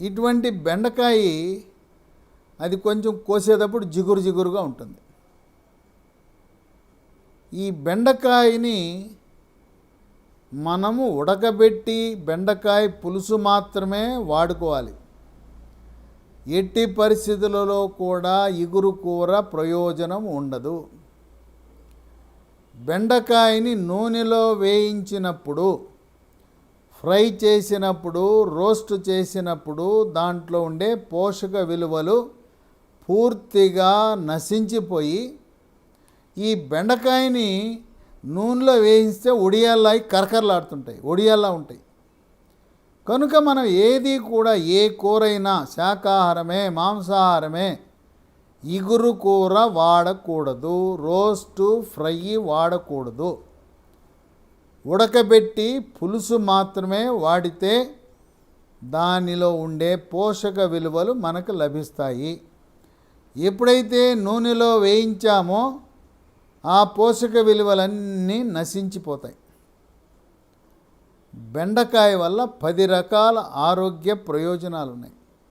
ఇటువంటి బెండకాయ అది కొంచెం కోసేటప్పుడు జిగురు జిగురుగా ఉంటుంది. ఈ బెండకాయని మనము ఉడకబెట్టి బెండకాయ పులుసు మాత్రమే వాడుకోవాలి. ఎట్టి పరిస్థితులలో కూడా ఇగురు కూర ప్రయోజనం ఉండదు. బెండకాయని నూనెలో వేయించినప్పుడు, ఫ్రై చేసినప్పుడు, రోస్ట్ చేసినప్పుడు దాంట్లో ఉండే పోషక విలువలు పూర్తిగా నశించిపోయి ఈ బెండకాయని నూనెలో వేయిస్తే ఒడియాల్లా కరకరలాడుతుంటాయి, ఒడియాల్లా ఉంటాయి. కనుక మనం ఏది కూడా ఏ కూరైనా శాకాహారమే మాంసాహారమే ఇగురు కూర వాడకూడదు, రోస్టు ఫ్రై వాడకూడదు. ఉడకబెట్టి పులుసు మాత్రమే వాడితే దానిలో ఉండే పోషక విలువలు మనకు లభిస్తాయి. ఎప్పుడైతే నూనెలో వేయించామో ఆ పోషక విలువలన్నీ నశించిపోతాయి. బెండకాయ వల్ల 10 రకాల ఆరోగ్య ప్రయోజనాలు ఉన్నాయి.